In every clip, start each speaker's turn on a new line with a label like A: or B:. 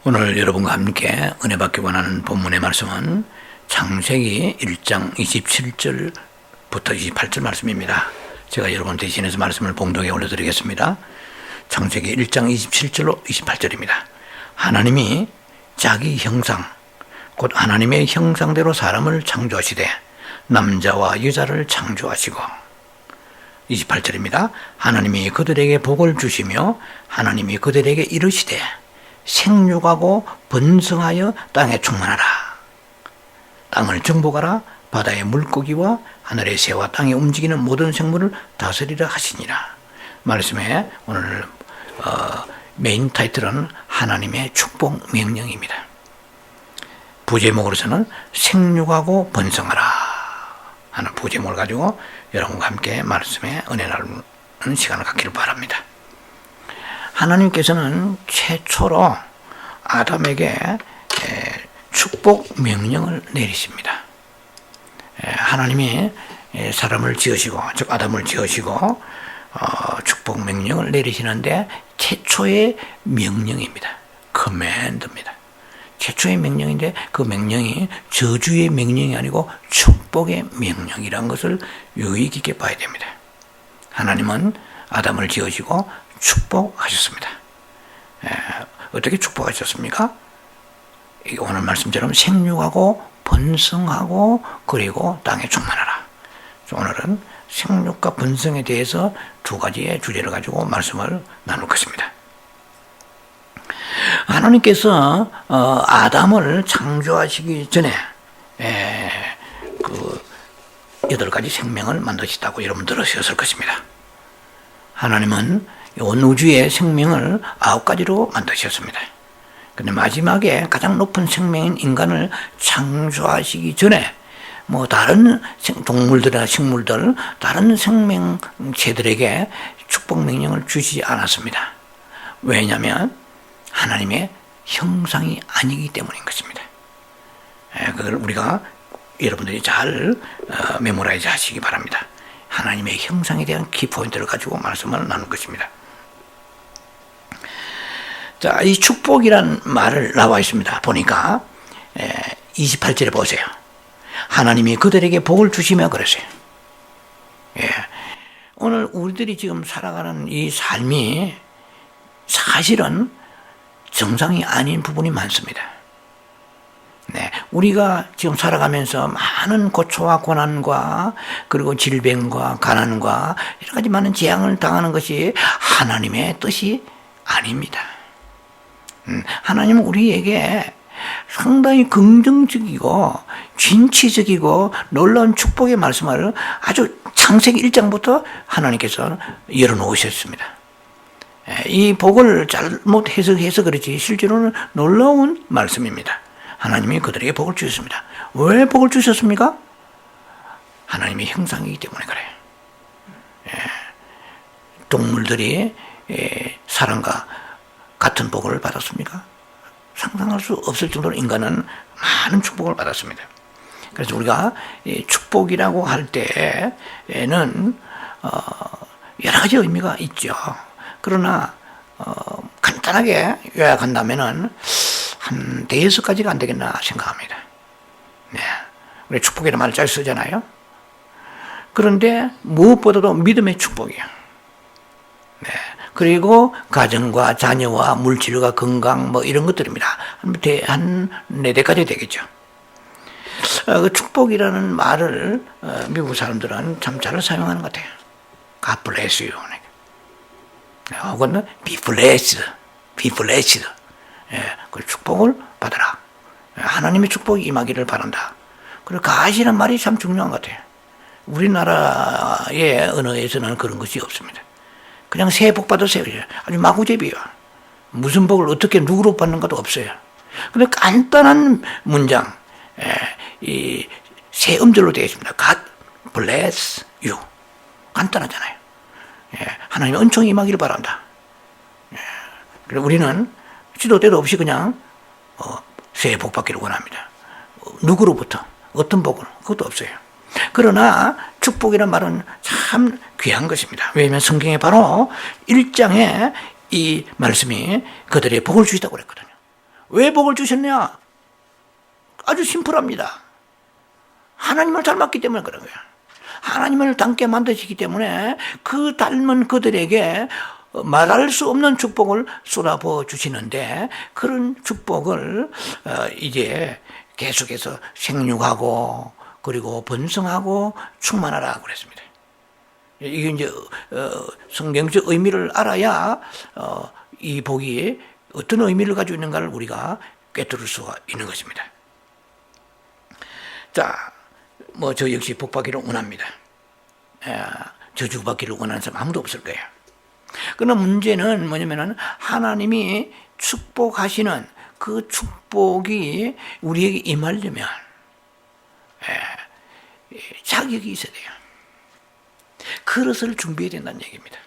A: 오늘 여러분과 함께 은혜 받기 원하는 본문의 말씀은 창세기 1장 27절부터 28절 말씀입니다. 제가 여러분 대신해서 말씀을 봉독에 올려드리겠습니다. 창세기 1장 27절로 28절입니다. 하나님이 자기 형상, 곧 하나님의 형상대로 사람을 창조하시되 남자와 여자를 창조하시고, 28절입니다. 하나님이 그들에게 복을 주시며 하나님이 그들에게 이르시되 생육하고 번성하여 땅에 충만하라. 땅을 정복하라. 바다의 물고기와 하늘의 새와 땅에 움직이는 모든 생물을 다스리라 하시니라. 말씀에 오늘 메인 타이틀은 하나님의 축복 명령입니다. 부제목으로서는 생육하고 번성하라 하는 부제목을 가지고 여러분과 함께 말씀에 은혜 나누는 시간을 갖기를 바랍니다. 하나님께서는 최초로 아담에게 축복 명령을 내리십니다. 하나님이 사람을 지으시고, 즉 아담을 지으시고 축복 명령을 내리시는데 최초의 명령입니다. 커맨드입니다. 최초의 명령인데 그 명령이 저주의 명령이 아니고 축복의 명령이라는 것을 유의 깊게 봐야 됩니다. 하나님은 아담을 지으시고 축복하셨습니다. 어떻게 축복하셨습니까? 오늘 말씀처럼 생육하고 번성하고 그리고 땅에 충만하라. 오늘은 생육과 번성에 대해서 두 가지의 주제를 가지고 말씀을 나눌 것입니다. 하나님께서 아담을 창조하시기 전에 그 8가지 생명을 만드셨다고 여러분 들으셨을 것입니다. 하나님은 온 우주의 생명을 9가지로 만드셨습니다. 근데 마지막에 가장 높은 생명인 인간을 창조하시기 전에 다른 동물들이나 식물들, 다른 생명체들에게 축복 명령을 주시지 않았습니다. 왜냐하면 하나님의 형상이 아니기 때문인 것입니다. 그걸 우리가 여러분들이 잘 메모라이즈 하시기 바랍니다. 하나님의 형상에 대한 키포인트를 가지고 말씀을 나눌 것입니다. 자, 이 축복이란 말을 나와 있습니다. 보니까 28절에 보세요. 하나님이 그들에게 복을 주시며 그러세요. 오늘 우리들이 지금 살아가는 이 삶이 사실은 정상이 아닌 부분이 많습니다. 우리가 지금 살아가면서 많은 고초와 고난과 그리고 질병과 가난과 여러 가지 많은 재앙을 당하는 것이 하나님의 뜻이 아닙니다. 하나님은 우리에게 상당히 긍정적이고 진취적이고 놀라운 축복의 말씀을 아주 창세기 1장부터 하나님께서 열어놓으셨습니다. 이 복을 잘못 해석해서 그렇지 실제로는 놀라운 말씀입니다. 하나님이 그들에게 복을 주셨습니다. 왜 복을 주셨습니까? 하나님의 형상이기 때문에 그래요. 동물들이 사람과 같은 복을 받았습니까? 상상할 수 없을 정도로 인간은 많은 축복을 받았습니다. 그래서 우리가 축복이라고 할 때에는 여러 가지 의미가 있죠. 그러나 간단하게 요약한다면은 한 5가지가 안 되겠나 생각합니다. 우리 축복이라는 말을 잘 쓰잖아요. 그런데 무엇보다도 믿음의 축복이에요. 그리고 가정과 자녀와 물질과 건강 이런 것들입니다. 한 4가지 되겠죠. 그 축복이라는 말을 미국 사람들은 참 잘 사용하는 것 같아요. God bless you. 혹은 be blessed. 그 축복을 받아라. 하나님의 축복이 임하기를 바란다. 그리고 God이라는 말이 참 중요한 것 같아요. 우리나라의 언어에서는 그런 것이 없습니다. 그냥 새해 복 받으세요. 아주 마구잡이요. 무슨 복을 어떻게 누구로 받는 것도 없어요. 근데 간단한 문장, 이 세 음절로 되어 있습니다. God bless you. 간단하잖아요. 하나님의 은총이 임하기를 바란다. 그래서 우리는 시도 때도 없이 그냥 새해 복 받기를 원합니다. 누구로부터 어떤 복을 그것도 없어요. 그러나 축복이란 말은 참 귀한 것입니다. 왜냐하면 성경에 바로 1장에 이 말씀이 그들의 복을 주시다고 그랬거든요. 왜 복을 주셨냐? 아주 심플합니다. 하나님을 닮았기 때문에 그런 거예요. 하나님을 닮게 만드시기 때문에 그 닮은 그들에게 말할 수 없는 축복을 쏟아부어 주시는데, 그런 축복을 이제 계속해서 생육하고 그리고 번성하고 충만하라 그랬습니다. 이게 이제 성경적 의미를 알아야 이 복이 어떤 의미를 가지고 있는가를 우리가 꿰뚫을 수가 있는 것입니다. 자, 뭐 저 역시 복받기를 원합니다. 저주받기를 원하는 사람 아무도 없을 거예요. 그러나 문제는 뭐냐면은 하나님이 축복하시는 그 축복이 우리에게 임하려면 자격이 있어야 돼요. 그릇을 준비해야 된다는 얘기입니다.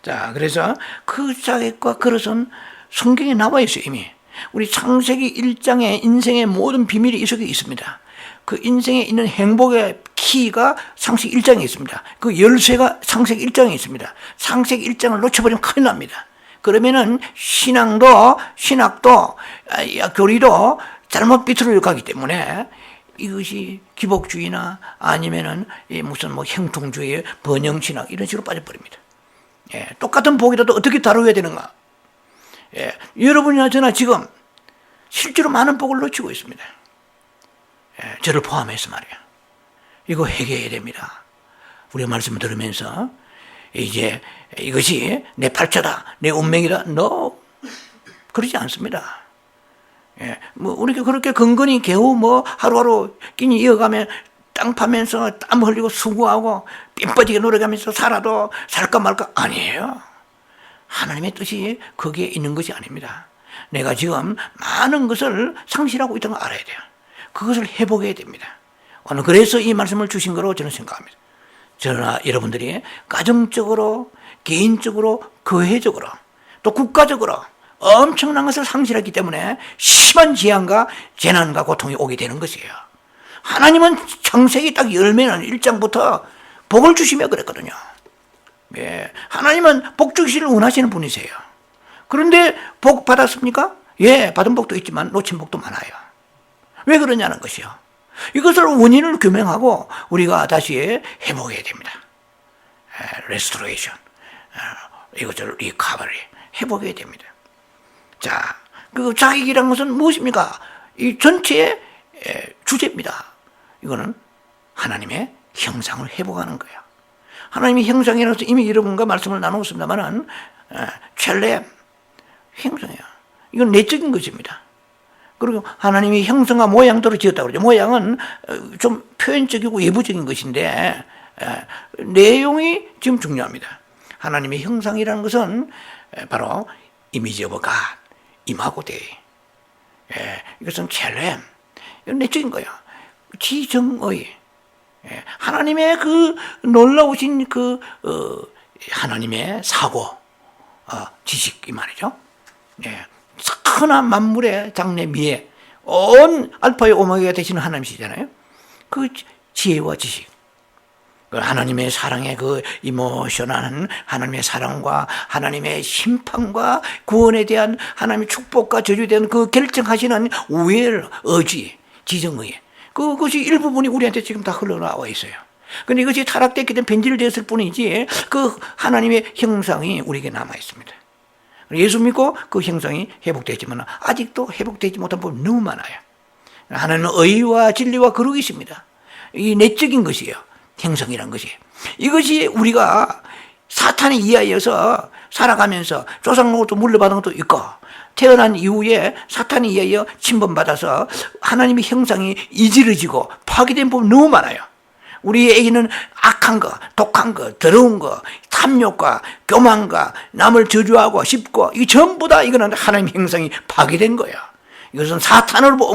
A: 자, 그래서 그 자격과 그릇은 성경에 나와 있어요, 이미. 우리 창세기 1장에 인생의 모든 비밀이 이 속에 있습니다. 그 인생에 있는 행복의 키가 창세기 1장에 있습니다. 그 열쇠가 창세기 1장에 있습니다. 창세기 1장을 놓쳐버리면 큰일 납니다. 그러면은 신학도 교리도 잘못 비틀어 가기 때문에 이것이 기복주의나 아니면은 무슨 뭐 형통주의, 번영신학 이런 식으로 빠져버립니다. 똑같은 복이라도 어떻게 다루어야 되는가? 여러분이나 저나 지금 실제로 많은 복을 놓치고 있습니다. 저를 포함해서 말이야. 이거 해결해야 됩니다. 우리가 말씀을 들으면서 이제 이것이 내 팔자다, 내 운명이다. 그러지 않습니다. 뭐 우리가 그렇게 근근히 겨우 뭐 하루하루 끼니 이어가면 땅 파면서 땀 흘리고 수고하고 삥 빠지게 노력하면서 살아도 살까 말까 아니에요. 하나님의 뜻이 거기에 있는 것이 아닙니다. 내가 지금 많은 것을 상실하고 있다는 걸 알아야 돼요. 그것을 회복해야 됩니다. 오늘 그래서 이 말씀을 주신 거로 저는 생각합니다. 저나 여러분들이 가정적으로, 개인적으로, 교회적으로, 또 국가적으로 엄청난 것을 상실했기 때문에 심한 재앙과 재난과 고통이 오게 되는 것이에요. 하나님은 창세기 딱 열매는 1장부터 복을 주시며 그랬거든요. 하나님은 복 주시기를 원하시는 분이세요. 그런데 복 받았습니까? 받은 복도 있지만 놓친 복도 많아요. 왜 그러냐는 것이요. 이것을 원인을 규명하고 우리가 다시 회복해야 됩니다. 레스토레이션, 이것을 리커버리 회복해야 됩니다. 자, 그 자격이라는 것은 무엇입니까? 이 전체의 주제입니다. 이거는 하나님의 형상을 회복하는 거예요. 하나님의 형상이라서 이미 여러분과 말씀을 나누었습니다만은 첼렘 형상이에요. 이건 내적인 것입니다. 그리고 하나님이 형상과 모양대로 지었다고 그러죠. 모양은 좀 표현적이고 예부적인 것인데 내용이 지금 중요합니다. 하나님의 형상이라는 것은 바로 이미지 오브 갓, 임하고대. 이것은 첼렘, 내적인 거예요. 지정의. 하나님의 그 놀라우신 그 하나님의 사고, 지식이 말이죠. 선한 만물의 장래미에 온 알파의 오메가가 되시는 하나님이시잖아요. 그 지혜와 지식, 하나님의 사랑의 그 이모션한 하나님의 사랑과 하나님의 심판과 구원에 대한 하나님의 축복과 저주에 대한 그 결정하시는 will, 의지, 지정의, 그것이 일부분이 우리한테 지금 다 흘러나와 있어요. 그런데 이것이 타락됐기 때문에 변질되었을 뿐이지 그 하나님의 형상이 우리에게 남아 있습니다. 예수 믿고 그 형상이 회복되지만 아직도 회복되지 못한 부분이 너무 많아요. 하나님은 의와 진리와 거룩이 있습니다. 이 내적인 것이에요. 형상이란 것이. 이것이 우리가 사탄에 의하여서 살아가면서 조상로부터 물려받은 것도 있고 태어난 이후에 사탄에 의하여 침범받아서 하나님의 형상이 이지러지고 파괴된 부분이 너무 많아요. 우리 애기는 악한 거, 독한 거, 더러운 거, 탐욕과 교만과 남을 저주하고 싶고 이 전부 다 이거는 하나님의 형상이 파괴된 거예요. 이것은 사탄으로부터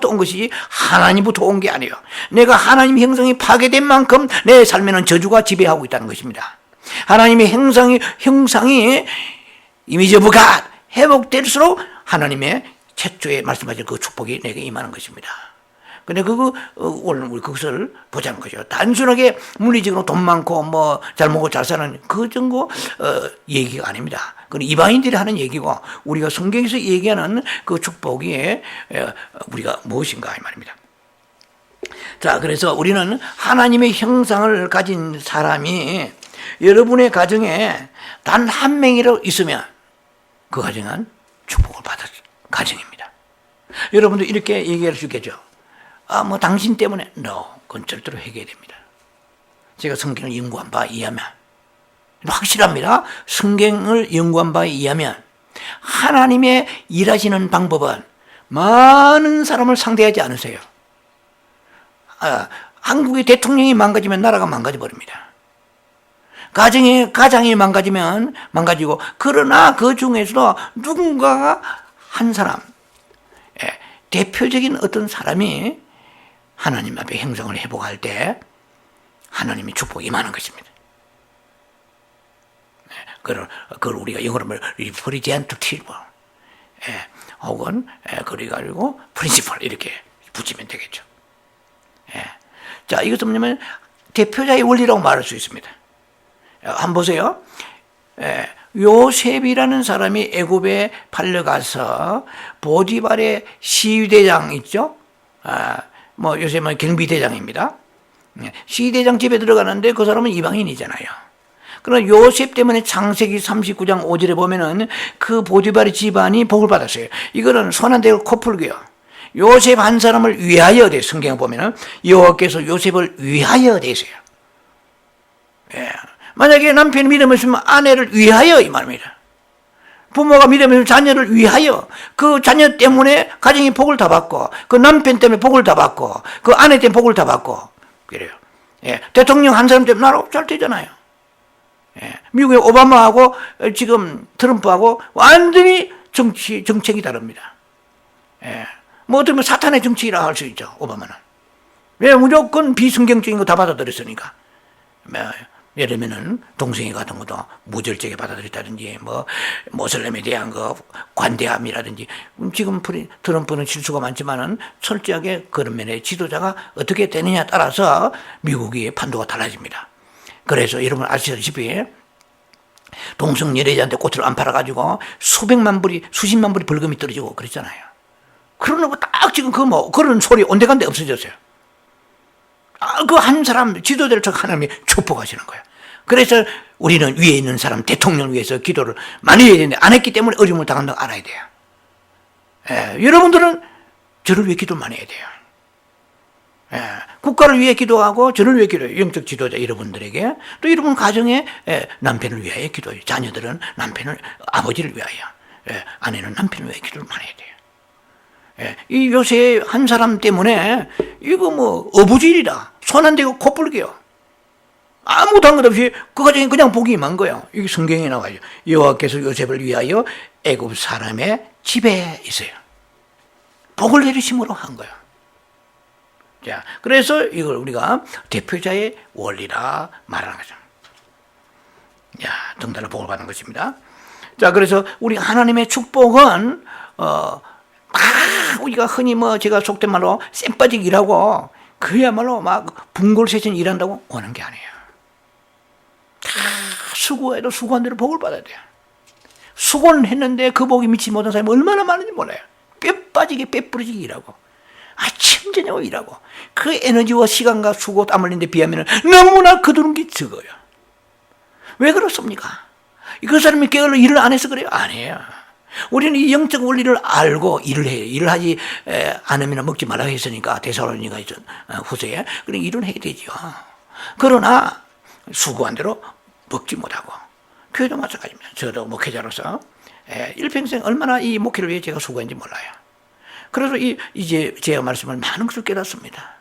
A: 온 것이 하나님부터 온 게 아니에요. 내가 하나님의 형상이 파괴된 만큼 내 삶에는 저주가 지배하고 있다는 것입니다. 하나님의 형상이 이미지 오브 갓 회복될수록 하나님의 최초에 말씀하신 그 축복이 내게 임하는 것입니다. 근데 오늘 우리 그것을 보자는 거죠. 단순하게 물리적으로 돈 많고 뭐 잘 먹고 잘 사는 그 정도 얘기가 아닙니다. 그건 이방인들이 하는 얘기고 우리가 성경에서 얘기하는 그 축복이 우리가 무엇인가 이 말입니다. 자, 그래서 우리는 하나님의 형상을 가진 사람이 여러분의 가정에 단 한 명이라도 있으면 그 가정은 축복을 받을 가정입니다. 여러분도 이렇게 얘기할 수 있겠죠. 뭐 당신 때문에 no, 그건 절대로 해결해야 됩니다. 제가 성경을 연구한 바에 의하면 확실합니다. 성경을 연구한 바에 의하면 하나님의 일하시는 방법은 많은 사람을 상대하지 않으세요. 한국의 대통령이 망가지면 나라가 망가져 버립니다. 가정이 망가지면 망가지고, 그러나 그 중에서도 누군가가 한 사람, 대표적인 어떤 사람이 하나님 앞에 형상을 회복할 때 하나님의 축복이 임하는 것입니다. 그걸 우리가 영어로 말하면 representative, 혹은 그래가지고 principle 이렇게 붙이면 되겠죠. 자, 이것은 뭐냐면 대표자의 원리라고 말할 수 있습니다. 한번 보세요. 요셉이라는 사람이 애굽에 팔려가서 보디발의 시위대장 있죠? 뭐 요셉은 경비대장입니다. 시위대장 집에 들어가는데 그 사람은 이방인이잖아요. 그러나 요셉 때문에 창세기 39장 5절에 보면은 그 보디발의 집안이 복을 받았어요. 이거는 손안대고 코풀기요. 요셉 한 사람을 위하여 돼. 성경에 보면은 여호와께서 요셉을 위하여 되세요. 만약에 남편이 믿음을 있으면 아내를 위하여 이 말입니다. 부모가 믿음을 있으면 자녀를 위하여, 그 자녀 때문에 가정이 복을 다 받고, 그 남편 때문에 복을 다 받고, 그 아내 때문에 복을 다 받고 그래요. 대통령 한 사람 때문에 나라 잘 되잖아요. 미국의 오바마하고 지금 트럼프하고 완전히 정책이 다릅니다. 뭐 어쩌면 사탄의 정치라 할 수 있죠. 오바마는. 왜? 무조건 비성경적인 거 다 받아들였으니까. 예를 들면은 동성애 같은 것도 무절제게 받아들였다든지, 뭐 모슬렘에 대한 거 관대함이라든지. 지금 트럼프는 실수가 많지만은 철저하게 그런 면에 지도자가 어떻게 되느냐에 따라서 미국의 판도가 달라집니다. 그래서 여러분 아시다시피 동성 연애자한테 꽃을 안 팔아가지고 수십만 불이 벌금이 떨어지고 그랬잖아요. 그러는 거 딱 지금 그런 소리 온데간데 없어졌어요. 그 한 사람, 지도자를 하나님이 축복하시는 거예요. 그래서 우리는 위에 있는 사람, 대통령을 위해서 기도를 많이 해야 되는데 안 했기 때문에 어려움을 당한다는 걸 알아야 돼요. 여러분들은 저를 위해 기도를 많이 해야 돼요. 국가를 위해 기도하고 저를 위해 기도해요. 영적 지도자 여러분들에게. 또 여러분 가정에 남편을 위하여 기도해요. 자녀들은 아버지를 위하여, 아내는 남편을 위해 기도를 많이 해야 돼요. 이 요새 한 사람 때문에 이거 뭐 어부질이다, 손 안 대고 코뿔기요, 아무것도 한 것 없이 그 가정이 그냥 복이 임한 거예요. 이게 성경에 나와요. 여호와께서 요셉을 위하여 애굽 사람의 집에 있어요. 복을 내리심으로 한 거예요. 자, 그래서 이걸 우리가 대표자의 원리라 말하는 거죠. 등단을 복을 받는 것입니다. 자, 그래서 우리 하나님의 축복은 우리가 흔히 제가 속된 말로 쌩빠지게 일하고 그야말로 막 분골세진 일한다고 오는 게 아니에요. 다 수고해도 수고한 대로 복을 받아야 돼요. 수고는 했는데 그 복이 미치지 못한 사람이 얼마나 많은지 몰라요. 뼈 빠지게 뼈 부러지게 일하고 아침 저녁 일하고 그 에너지와 시간과 수고 땀 흘린 데 비하면 너무나 거두는 게 적어요. 왜 그렇습니까? 그 사람이 게을러 일을 안 해서 그래요? 아니에요. 우리는 이 영적 원리를 알고 일을 해요. 일을 하지 않으면 먹지 말라고 했으니까 데살로니가 후서에. 그래 일을 해야 되죠. 그러나 수고한 대로 먹지 못하고, 교회도 마찬가지입니다. 저도 목회자로서 일평생 얼마나 이 목회를 위해 제가 수고했는지 몰라요. 그래서 이제 제가 말씀을 많은 것을 깨닫습니다.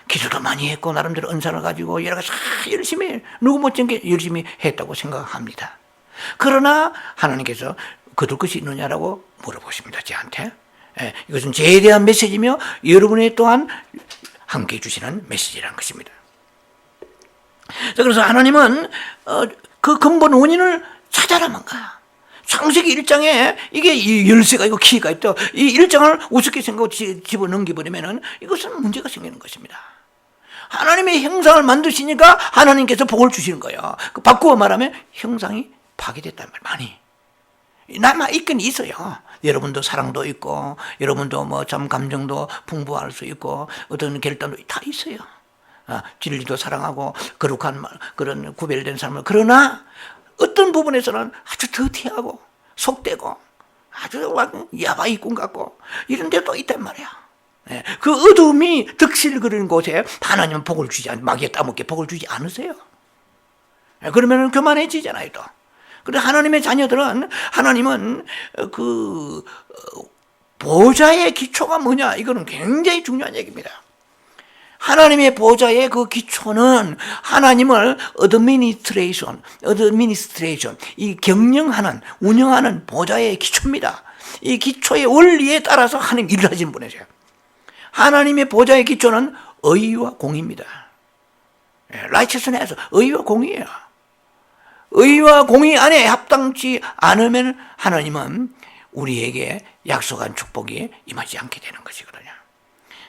A: 기도도 많이 했고 나름대로 은사를 가지고 여러 가지 열심히, 누구 못지않게 열심히 했다고 생각합니다. 그러나 하나님께서 거둘 것이 있느냐라고 물어보십니다, 저한테. 이것은 저에 대한 메시지며 여러분의 또한 함께 해주시는 메시지라는 것입니다. 자, 그래서 하나님은 그 근본 원인을 찾아라만 가. 창세기 1장에 이게 이 열쇠가 있고 키가 있다. 이 1장을 우습게 생각하고 집어 넘겨버리면은 이것은 문제가 생기는 것입니다. 하나님의 형상을 만드시니까 하나님께서 복을 주시는 거예요. 바꾸어 말하면 형상이 파괴됐단 말이에요. 많이. 남아 있긴 있어요. 여러분도 사랑도 있고, 여러분도 뭐 참 감정도 풍부할 수 있고, 어떤 결단도 다 있어요. 진리도 사랑하고, 거룩한 그런 구별된 삶을. 그러나, 어떤 부분에서는 아주 더티하고, 속되고, 아주 야바이꾼 같고, 이런 데도 있단 말이야. 그 어둠이 득실 그리는 곳에 하나님은 복을 주지 않, 마귀에 따먹게 복을 주지 않으세요. 그러면 교만해지잖아요, 또. 그런데 하나님의 자녀들은, 하나님은 그 보좌의 기초가 뭐냐, 이거는 굉장히 중요한 얘기입니다. 하나님의 보좌의 그 기초는 하나님을 어드미니스트레이션, 이 경영하는, 운영하는 보좌의 기초입니다. 이 기초의 원리에 따라서 하나님 일을 하시는 분이세요. 하나님의 보좌의 기초는 의와 공의입니다. 라이처스네스, 의와 공의예요. 의와 공의 안에 합당치 않으면 하나님은 우리에게 약속한 축복이 임하지 않게 되는 것이거든요.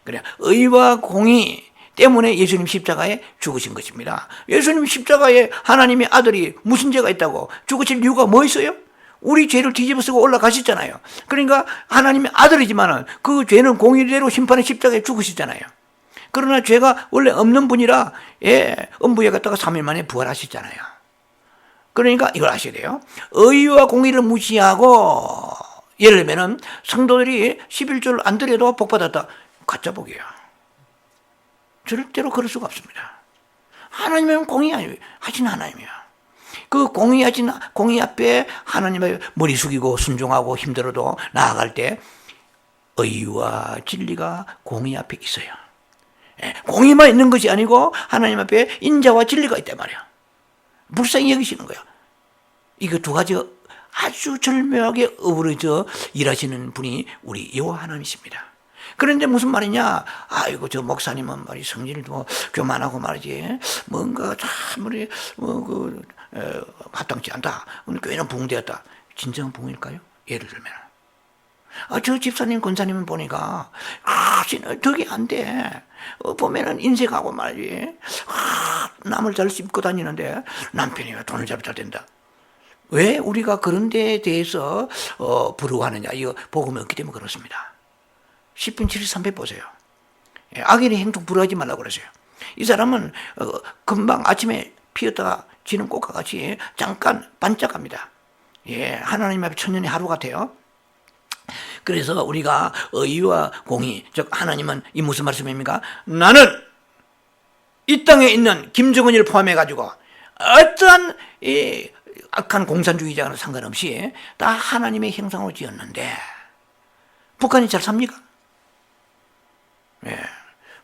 A: 그래, 의와 공의 때문에 예수님 십자가에 죽으신 것입니다. 예수님 십자가에 하나님의 아들이 무슨 죄가 있다고 죽으실 이유가 뭐 있어요? 우리 죄를 뒤집어 쓰고 올라가셨잖아요. 그러니까 하나님의 아들이지만 그 죄는 공의대로 심판의 십자가에 죽으시잖아요. 그러나 죄가 원래 없는 분이라 음부에 갔다가 3일 만에 부활하셨잖아요. 그러니까 이걸 아셔야 돼요. 의와 공의를 무시하고, 예를 들면 성도들이 11조를 안 드려도 복 받았다. 가짜 복이에요. 절대로 그럴 수가 없습니다. 하나님은 공의하신 하나님이에요. 그 공의하신 공의 앞에 하나님의 머리 숙이고 순종하고 힘들어도 나아갈 때 의와 진리가 공의 앞에 있어요. 공의만 있는 것이 아니고 하나님 앞에 인자와 진리가 있단 말이에요. 불쌍히 여기시는 거예요. 이거 두 가지가 아주 절묘하게 어우러져 일하시는 분이 우리 여호와 하나님이십니다. 그런데 무슨 말이냐? 아이고, 저 목사님은 말이 성질도 교만하고 말이지, 뭔가 참 우리 합당치 않다. 오늘 교회는 붕대였다. 진정한 붕일까요? 예를 들면, 저 집사님, 권사님은 보니까 덕이 안 돼. 보면은 인색하고 말이지, 남을 잘 씹고 다니는데 남편이 왜 돈을 잘 된다. 왜 우리가 그런 데에 대해서 부러워하느냐? 이거 복음이 없기 때문에 그렇습니다. 10편 73편 보세요. 악인의 행동 부러워하지 말라고 그러세요. 이 사람은 금방 아침에 피었다가 지는 꽃과 같이 잠깐 반짝합니다. 하나님 앞에 천년의 하루 같아요. 그래서 우리가 의와 공의, 즉 하나님은 이 무슨 말씀입니까? 나는 이 땅에 있는 김정은이를 포함해가지고 어떠한 이 악한 공산주의자와는 상관없이 다 하나님의 형상으로 지었는데 북한이 잘 삽니까?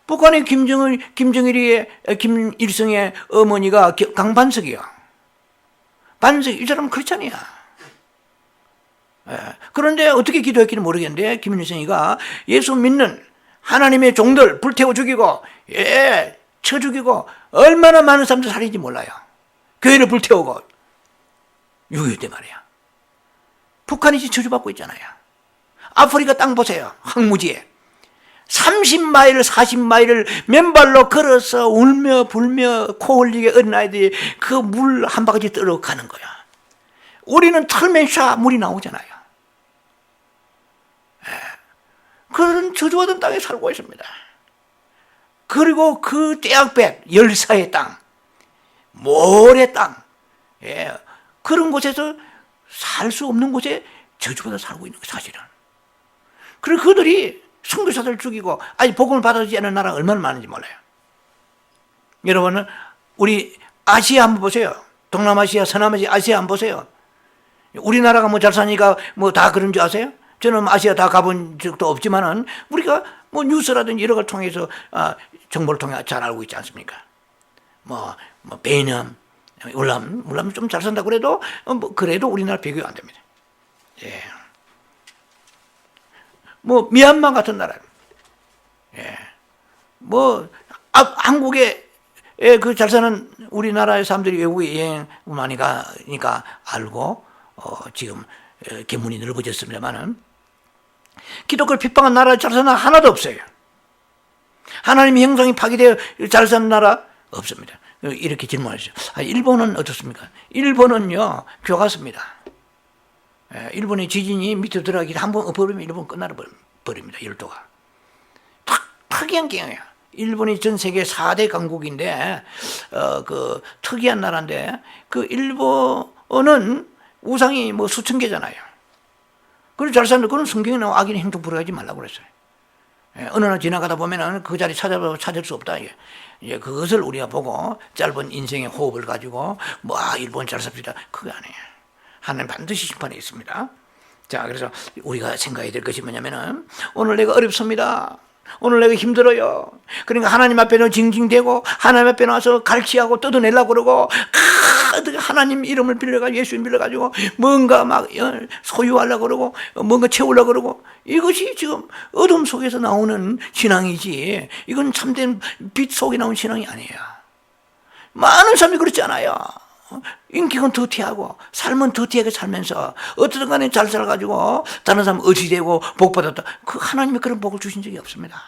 A: 북한의 김정일의 김일성의 어머니가 강반석이야. 반석, 이 사람은 크리스찬이야. 그런데 어떻게 기도했기는 모르겠는데 김일성이가 예수 믿는 하나님의 종들 불태워 죽이고 쳐 죽이고 얼마나 많은 사람들 살인지 몰라요. 교회를 불태우고 6.25 때 말이야. 북한이 저주받고 있잖아요. 아프리카 땅 보세요. 황무지에 30마일 40마일을 맨발로 걸어서 울며 불며 코 흘리게 어린아이들이 그 물 한 바가지 떨어 가는 거야. 우리는 털면 샤 물이 나오잖아요. 그런 저주받은 땅에 살고 있습니다. 그리고 그 떼약볕 열사의 땅, 모래 땅, 그런 곳에서 살 수 없는 곳에 저주받아 살고 있는 거 사실은. 그리고 그들이 선교사들 죽이고 아직 복음을 받아주지 않은 나라가 얼마나 많은지 몰라요. 여러분은 우리 아시아 한번 보세요. 동남아시아, 서남아시아 한번 보세요. 우리나라가 뭐 잘 사니까 뭐 다 그런 줄 아세요? 저는 아시아 다 가본 적도 없지만은 우리가 뭐 뉴스라든지 여러 걸 통해서 정보를 통해 잘 알고 있지 않습니까? 뭐 베트남, 울람 좀 잘 산다 그래도 그래도 우리나라 비교가 안 됩니다. 뭐 미얀마 같은 나라, 뭐 한국에 그 잘 사는 우리나라의 사람들이 외국에 여행 많이 가니까 알고 지금 계문이 넓어졌습니다만은 기독교를 핍박한 나라 잘 사는 나라 하나도 없어요. 하나님의 형상이 파괴되어 잘 사는 나라 없습니다. 이렇게 질문하시죠. 일본은 어떻습니까? 일본은요, 교과서입니다. 일본의 지진이 밑으로 들어가기 한번 엎어버리면 일본 끝나버립니다. 열도가. 특이한 경우예요. 일본이 전 세계 4대 강국인데, 그 특이한 나라인데, 그 일본은 우상이 뭐 수천 개잖아요. 그래서 잘 사는데, 그건 성경에 나와 악인의 행동 부려하지 말라고 그랬어요. 어느 날 지나가다 보면은 그 자리 찾을 수 없다. 이제 그것을 우리가 보고 짧은 인생의 호흡을 가지고 뭐 일본 잘 삽시다. 그거 아니에요. 하나님 반드시 심판이 있습니다. 자, 그래서 우리가 생각해야 될 것이 뭐냐면은 오늘 내가 어렵습니다. 오늘 내가 힘들어요. 그러니까 하나님 앞에는 징징대고 하나님 앞에 나와서 갈취하고 뜯어내려고 그러고 하나님 이름을 빌려가지고 예수님 빌려가지고 뭔가 막 소유하려고 그러고 뭔가 채우려고 그러고 이것이 지금 어둠 속에서 나오는 신앙이지 이건 참된 빛 속에 나온 신앙이 아니에요. 많은 사람이 그렇지 않아요. 인격은 더티하고 삶은 더티하게 살면서 어떻든 간에 잘 살아가지고 다른 사람 의지되고 복받았다. 그 하나님이 그런 복을 주신 적이 없습니다.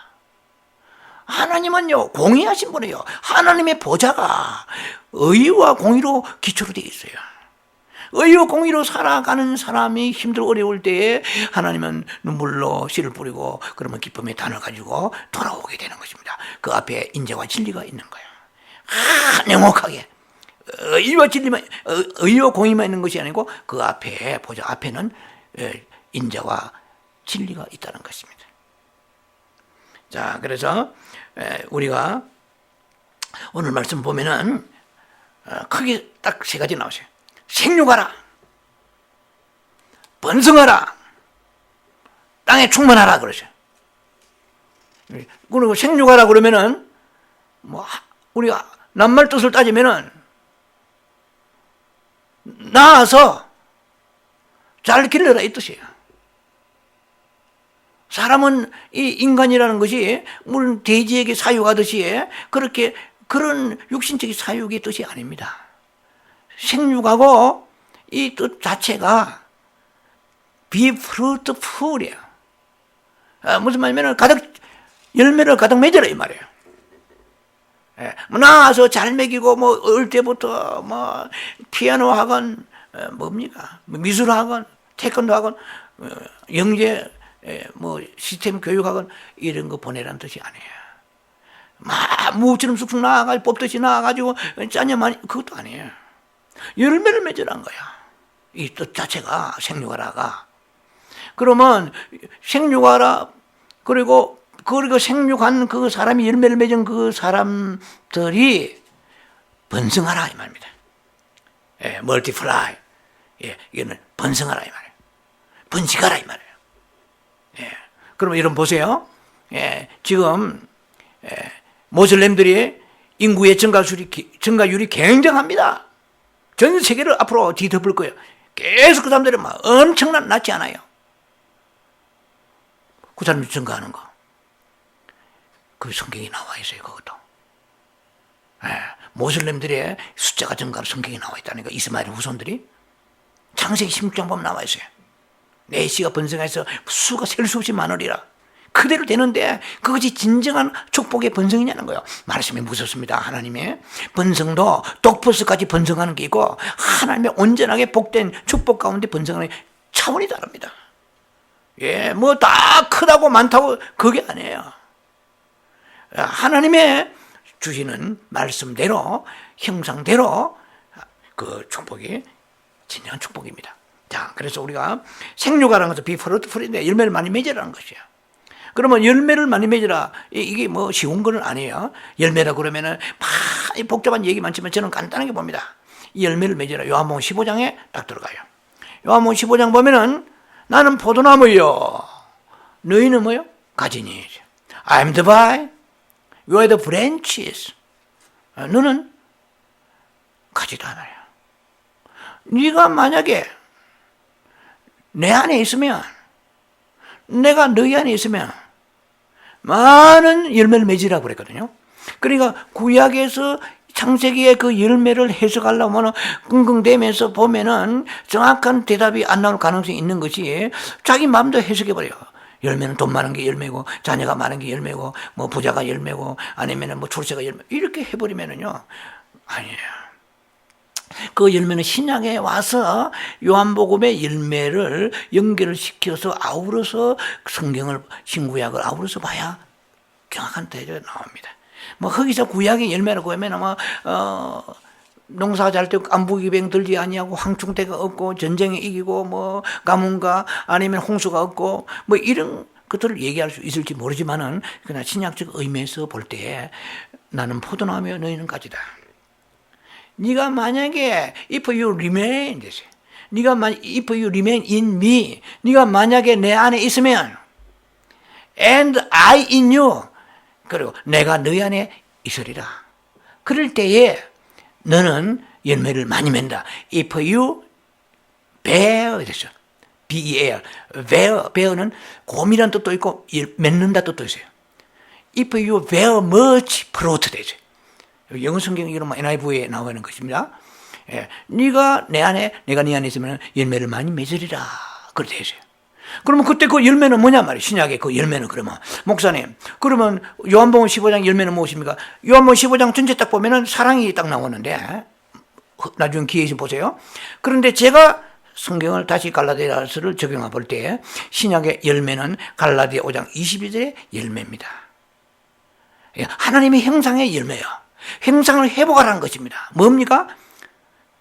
A: 하나님은요 공의하신 분이에요. 하나님의 보좌가 의와 공의로 기초로 되어 있어요. 의와 공의로 살아가는 사람이 힘들고 어려울 때에 하나님은 눈물로 씨를 뿌리고 그러면 기쁨의 단을 가지고 돌아오게 되는 것입니다. 그 앞에 인자와 진리가 있는 거예요. 냉혹하게 의와 진리만, 의와 공의만 있는 것이 아니고 그 앞에 보좌 앞에는 인자와 진리가 있다는 것입니다. 자, 그래서 우리가 오늘 말씀 보면은 크게 딱 세 가지 나오세요. 생육하라, 번성하라, 땅에 충만하라 그러죠. 그리고 생육하라 그러면은 뭐 우리가 낱말 뜻을 따지면은 나아서 잘 길러라 이 뜻이에요. 사람은 이 인간이라는 것이 물론 돼지에게 사육하듯이 그렇게 그런 육신적인 사육의 뜻이 아닙니다. 생육하고 이 뜻 자체가 be fruitful이에요. 무슨 말이냐면 열매를 가득 맺어라 이 말이에요. 나와서 잘 먹이고 뭐 어릴 때부터 뭐 피아노 학원 뭡니까 미술 학원 태권도 학원 영재 뭐 시스템 교육 학원 이런 거 보내라는 뜻이 아니에요. 막 무처럼 쑥쑥 나아가지고 뽑듯이 나아가지고 짜녀만 그것도 아니에요. 열매를 맺으라는 거야. 이 뜻 자체가 생육하라가. 그러면 생육하라 그리고 생육한 그 사람이 열매를 맺은 그 사람들이 번성하라 이 말입니다. 멀티플라이. 이거는 번성하라 이 말이에요. 번식하라 이 말이에요. 그러면 여러분 보세요. 지금 모슬렘들이 인구의 증가율이 굉장합니다. 전 세계를 앞으로 뒤덮을 거예요. 계속 그 사람들이 막 엄청난 낮지 않아요. 그 사람들이 증가하는 거. 그 성경이 나와 있어요. 그것도. 모슬렘들의 숫자가 증가로 성경이 나와 있다니까. 이스마엘 후손들이 창세기 16장 보면 나와 있어요. 내 씨가 번성해서 수가 셀 수 없이 많으리라. 그대로 되는데 그것이 진정한 축복의 번성이냐는 거예요. 말씀이 무섭습니다. 하나님의 번성도 독버스까지 번성하는 게 있고 하나님의 온전하게 복된 축복 가운데 번성하는 차원이 다릅니다. 뭐 다 크다고 많다고 그게 아니에요. 하나님의 주시는 말씀대로 형상대로 그 축복이 진정한 축복입니다. 자, 그래서 우리가 생육하라는 것은 비프루트풀인데 열매를 많이 맺으라는 것이야. 그러면 열매를 많이 맺으라. 이게 뭐 쉬운 건 아니에요. 열매라 그러면은 막 복잡한 얘기 많지만 저는 간단하게 봅니다. 이 열매를 맺으라. 요한복음 15장에 딱 들어가요. 요한복음 15장 보면은 나는 포도나무요. 너희는 뭐요? 가지니. I'm the vine. You are the branches. 너는 가지다 말이야. 네가 만약에 내 안에 있으면 내가 너희 안에 있으면 많은 열매를 맺으라고 그랬거든요. 그러니까 구약에서 창세기의 그 열매를 해석하려면 끙끙대면서 보면은 정확한 대답이 안 나올 가능성이 있는 것이 자기 마음대로 해석해버려요. 열매는 돈 많은 게 열매고, 자녀가 많은 게 열매고, 뭐 부자가 열매고, 아니면은 뭐 출세가 열매, 이렇게 해버리면은요, 아니에요. 그 열매는 신약에 와서 요한복음의 열매를 연결을 시켜서 아우러서 성경을, 신구약을 아우러서 봐야 정확한 대접이 나옵니다. 뭐 거기서 구약의 열매라고 하면 뭐 농사 잘 때 안부기병 들지 아니하고 황충대가 없고 전쟁에 이기고 뭐 가뭄과 아니면 홍수가 없고 뭐 이런 것들을 얘기할 수 있을지 모르지만은 그러나 신약적 의미에서 볼 때 나는 포도나무여 너희는 가지다. 네가 만약에 if you remain 네가 if you remain in me 네가 만약에 내 안에 있으면 and I in you 그리고 내가 너희 안에 있으리라. 그럴 때에 너는 열매를 많이 맺는다. If you bear 됐죠. bear, bear는 곰이란 뜻도 있고 맺는다 뜻도 있어요. If you bear much fruit 되죠. 영어 성경 이름 NIV에 나오는 것입니다. 예, 네가 내 안에, 내가 네 안에 있으면 열매를 많이 맺으리라. 그렇게 되죠. 그러면 그때 그 열매는 뭐냐 말이에요. 신약의 그 열매는 그러면 목사님 그러면 요한복음 15장 열매는 무엇입니까? 요한복음 15장 전체 딱 보면은 사랑이 딱 나오는데 나중에 기회 있으면 보세요. 그런데 제가 성경을 다시 갈라디아서를 적용해 볼 때 신약의 열매는 갈라디아 5장 22절의 열매입니다. 하나님의 형상의 열매예요. 형상을 회복하라는 것입니다. 뭡니까?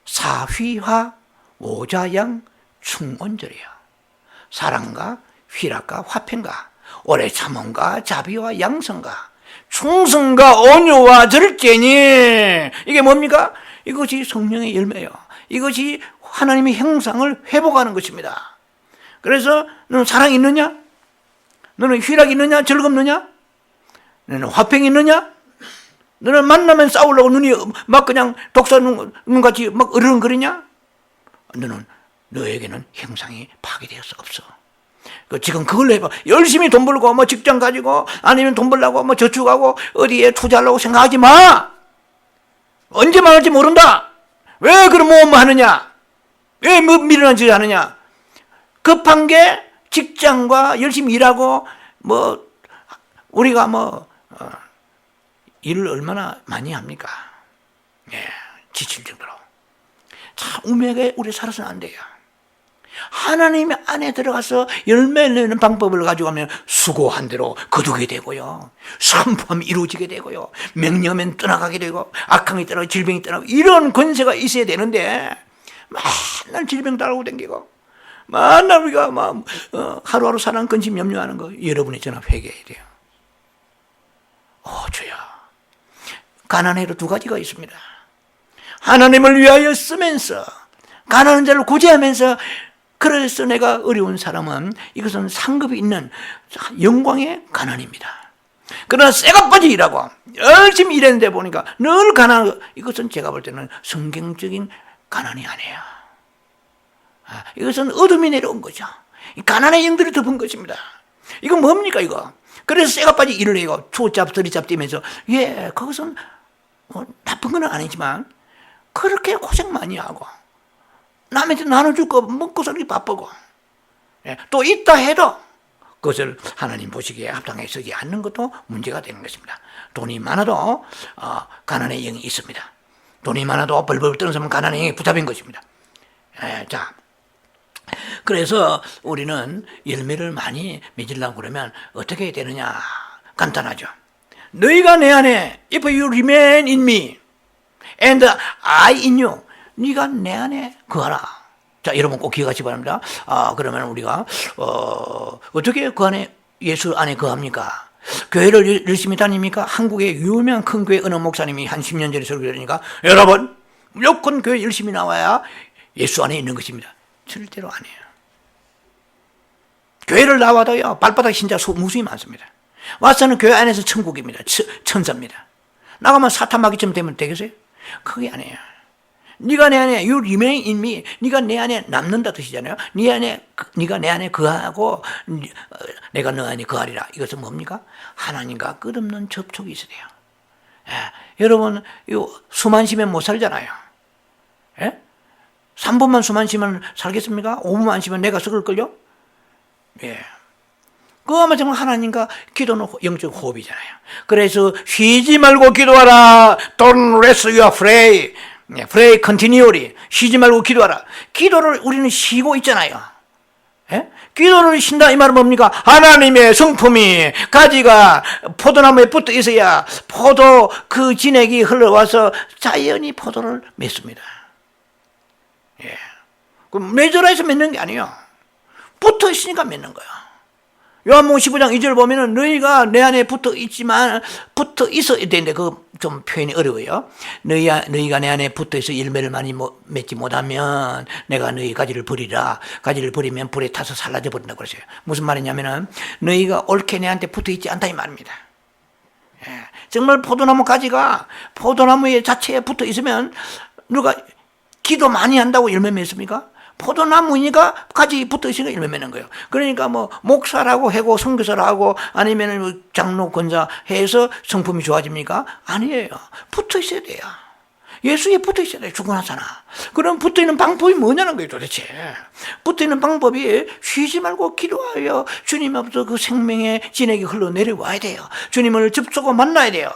A: 사휘화 오자양 충온절이에요. 사랑과 희락과 화평과 오래 참음과 자비와 양성과 충성과 온유와 절제니 이게 뭡니까? 이것이 성령의 열매예요. 이것이 하나님의 형상을 회복하는 것입니다. 그래서 너는 사랑이 있느냐? 너는 희락이 있느냐? 즐겁느냐? 너는 화평이 있느냐? 너는 만나면 싸우려고 눈이 막 그냥 독사 눈같이 막 으르렁거리냐? 너는 너에게는 형상이 파괴되어서 없어. 지금 그걸 해봐. 열심히 돈 벌고 뭐 직장 가지고 아니면 돈 벌려고 뭐 저축하고 어디에 투자하려고 생각하지 마. 언제 망할지 모른다. 왜 그런 모험 하느냐? 왜 미련한 짓을 하느냐? 급한 게 직장과 열심히 일하고 뭐 우리가 뭐 일을 얼마나 많이 합니까? 예, 지칠 정도로. 참 우매하게 우리 살아서는 안 돼요. 하나님 안에 들어가서 열매 내는 방법을 가지고 하면 수고한 대로 거두게 되고요. 선포함이 이루어지게 되고요. 명령하면 떠나가게 되고 악함이 떠나고 질병이 떠나고 이런 권세가 있어야 되는데 맨날 질병 따르고 댕기고 맨날 우리가 막 하루하루 사는 근심 염려하는 거 여러분이 저나 회개해야 돼요. 주여. 가난해도 두 가지가 있습니다. 하나님을 위하여 쓰면서 가난한 자를 구제하면서 그래서 내가 어려운 사람은 이것은 상급이 있는 영광의 가난입니다. 그러나 쇠가빠지 일하고 열심히 일했는데 보니까 늘 가난 이것은 제가 볼 때는 성경적인 가난이 아니에요. 이것은 어둠이 내려온 거죠. 가난의 영들이 덮은 것입니다. 이건 뭡니까 이거? 그래서 쇠가빠지 일을 해요. 초잡 서리잡 뛰면서 그것은 나쁜 건 아니지만 그렇게 고생 많이 하고 남한테 나눠줄 거 먹고 살기 바쁘고 또 있다 해도 그것을 하나님 보시기에 합당하게 쓰지 않는 것도 문제가 되는 것입니다. 돈이 많아도 가난의 영이 있습니다. 돈이 많아도 벌벌 떠는 사람은 가난의 영이 붙잡힌 것입니다. 자, 그래서 우리는 열매를 많이 맺으려고 그러면 어떻게 해야 되느냐? 간단하죠. 너희가 내 안에 if you remain in me and I in you 네가 내 안에 거하라. 자, 여러분 꼭 기억하시기 바랍니다. 그러면 우리가 어떻게 그 안에 예수 안에 거합니까? 교회를 열심히 다닙니까? 한국의 유명한 큰 교회 어느 목사님이 한 10년 전에 설교를 하니까 여러분 무조건 교회 열심히 나와야 예수 안에 있는 것입니다. 절대로 아니에요. 교회를 나와도요 발바닥 신자 무수히 많습니다. 와서는 교회 안에서 천국입니다. 천사입니다. 나가면 사탄 마귀처럼 되면 되겠어요? 그게 아니에요. 네가 내 안에 you remain in me. 네가 내 안에 남는다 뜻이잖아요. 네가 내 안에 거하고 내가 너 안에 거하리라. 이것은 뭡니까? 하나님과 끝없는 접촉이 있어야 돼요. 여러분, 수만 쉬면 못 살잖아요. 예? 3분만 수만 쉬면 살겠습니까? 5분만 쉬면 내가 썩을걸요? 예. 그거만 정말 하나님과 기도는 영적 호흡이잖아요. 그래서 쉬지 말고 기도하라. Don't rest your pray. Pray continually. 쉬지 말고 기도하라. 기도를 우리는 쉬고 있잖아요. 예? 기도를 쉰다 이 말은 뭡니까? 하나님의 성품이 가지가 포도나무에 붙어 있어야 포도 그 진액이 흘러와서 자연히 포도를 맺습니다. 예. 그럼 맺으라 해서 맺는 게 아니에요. 붙어 있으니까 맺는 거야. 요한복음 15장 2절 보면은 너희가 내 안에 붙어 있지만 붙어 있어야 되는데 그 좀 표현이 어려워요. 너희가 내 안에 붙어 있어 열매를 많이 맺지 못하면 내가 너희 가지를 버리라. 가지를 버리면 불에 타서 살라져 버린다고 그러세요. 무슨 말이냐면은 너희가 옳게 내한테 붙어 있지 않다 이 말입니다. 예. 정말 포도나무 가지가 포도나무의 자체에 붙어 있으면 누가 기도 많이 한다고 열매 맺습니까? 포도나무이니까 가지 붙어 있으니까 열매 맺는 거예요. 그러니까 뭐 목사라고 하고 선교사라고 아니면 장로 권사 해서 성품이 좋아집니까? 아니에요. 붙어 있어야 돼요. 예수에 붙어 있어야 돼요. 죽어나잖아. 그럼 붙어 있는 방법이 뭐냐는 거예요, 도대체. 붙어 있는 방법이 쉬지 말고 기도하여 주님 앞에서 그 생명의 진액이 흘러내려와야 돼요. 주님을 접촉하고 만나야 돼요.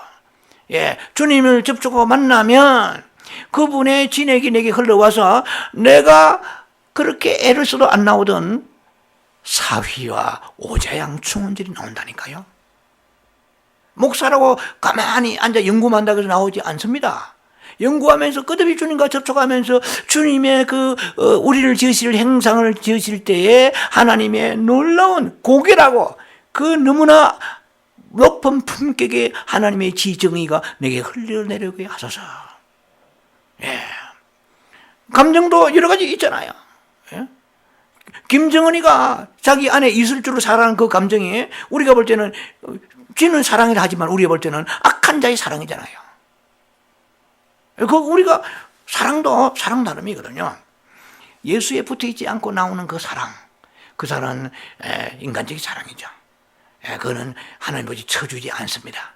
A: 예, 주님을 접촉하고 만나면 그분의 진액이 내게 흘러와서 내가 그렇게 애를 써도 안 나오던 사휘와 오자양충원질이 나온다니까요. 목사라고 가만히 앉아 연구만 한다고 해서 나오지 않습니다. 연구하면서 끝없이 주님과 접촉하면서 주님의 우리를 지으실 행상을 지으실 때에 하나님의 놀라운 고개라고 그 너무나 높은 품격의 하나님의 지정의가 내게 흘러내려게 하소서. 예. 감정도 여러 가지 있잖아요. 예? 김정은이가 자기 안에 있을 줄로 살아가는 그 감정이 우리가 볼 때는 쥐는 사랑이라 하지만 우리가 볼 때는 악한 자의 사랑이잖아요. 우리가 사랑도 사랑 나름이거든요. 예수에 붙어있지 않고 나오는 그 사랑은 인간적인 사랑이죠. 그거는 하나님 보지 쳐주지 않습니다.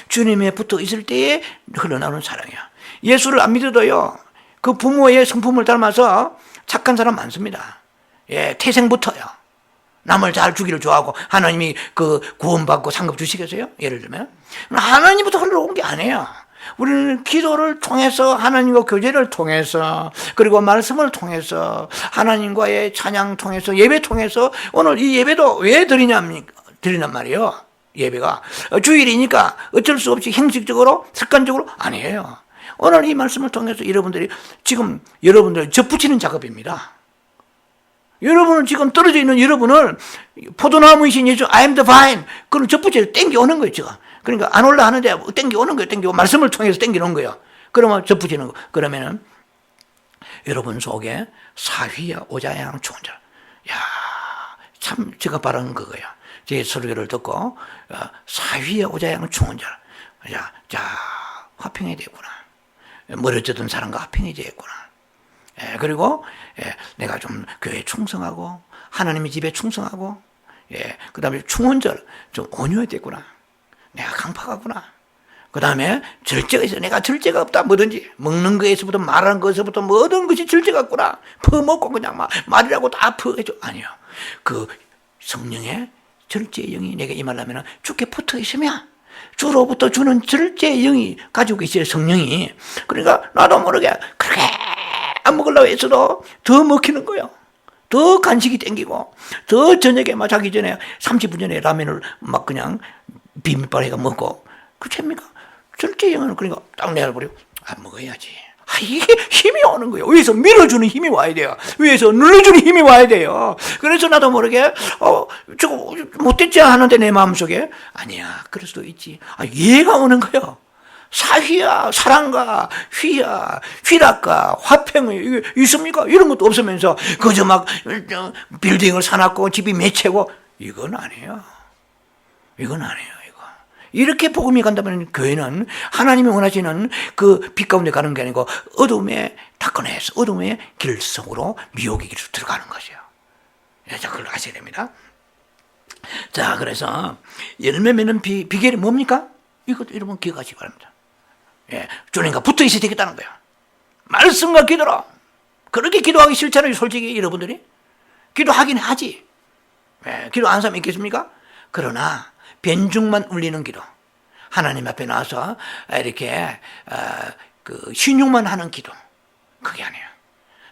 A: 주님에 붙어 있을 때에 흘러나오는 사랑이야. 예수를 안 믿어도요, 그 부모의 성품을 닮아서 착한 사람 많습니다. 예, 태생부터요. 남을 잘 주기를 좋아하고 하나님이 그 구원받고 상급 주시겠어요? 예를 들면. 하나님부터 흘러온 게 아니에요. 우리는 기도를 통해서 하나님과 교제를 통해서 그리고 말씀을 통해서 하나님과의 찬양 통해서 예배 통해서 오늘 이 예배도 왜 드리냔 말이에요. 예배가 주일이니까 어쩔 수 없이 형식적으로 습관적으로 아니에요. 오늘 이 말씀을 통해서 여러분들이 접붙이는 작업입니다. 여러분은 지금 떨어져 있는 여러분을 포도나무이신 예수 I am the vine 그걸 접붙여서 땡겨오는 거예요. 지금. 그러니까 안 올라가는데 땡겨오는 거예요. 땡겨오고 말씀을 통해서 땡겨오는 거예요. 그러면 접붙이는 거. 그러면은 여러분 속에 사휘야 오자양 총자. 야, 참 제가 바라는 그거예요. 제 설교를 듣고 사휘야 오자양 총자. 자 화평해야 되구나. 멀어졌던 사람과 화평해져야겠구나. 그리고 내가 좀 교회에 충성하고 하나님의 집에 충성하고 그 다음에 충원절 좀 온유해야 되구나. 내가 강팍하구나. 그 다음에 절제가 있어. 내가 절제가 없다. 뭐든지 먹는 거에서부터 말하는 것에서부터 모든 것이 절제가 없구나. 퍼먹고 그냥 말이라고 다 퍼해줘. 아니요. 그 성령의 절제의 영이 내게 임하려면 주께 붙어 있으면 주로부터 주는 절제의 영이 가지고 있어요. 성령이. 그러니까 나도 모르게 그렇게 안 먹으려고 했어도 더 먹히는 거예요. 더 간식이 땡기고 더 저녁에 자기 전에 30분 전에 라면을 그냥 비빔밥 해가 먹고 그렇습니까? 절제의 영은 그러니까 딱 내버리고 안 먹어야지. 이게 힘이 오는 거예요. 위에서 밀어주는 힘이 와야 돼요. 위에서 눌러주는 힘이 와야 돼요. 그래서 나도 모르게 저거 못됐지 하는데 내 마음속에 아니야 그럴 수도 있지. 이해가 오는 거예요. 사휘야 사랑과 휘야 휘락과 화평이 이게 있습니까? 이런 것도 없으면서 그저 빌딩을 사놨고 집이 몇 채고 이건 아니에요. 이건 아니에요. 이렇게 복음이 간다면 교회는 하나님이 원하시는 그 빛 가운데 가는 게 아니고 어둠에 닦아내서 어둠의 길 속으로 미혹의 길로 들어가는 것이에요. 자, 그걸 아셔야 됩니다. 자, 그래서 열매 맺는 비결이 뭡니까? 이것도 여러분 기억하시기 바랍니다. 예, 주님과 붙어 있어야 되겠다는 거예요. 말씀과 기도로. 그렇게 기도하기 싫잖아요, 솔직히 여러분들이. 기도하긴 하지. 예, 기도 안 하는 사람 있겠습니까? 그러나 변죽만 울리는 기도, 하나님 앞에 나와서 이렇게 그 신용만 하는 기도, 그게 아니에요.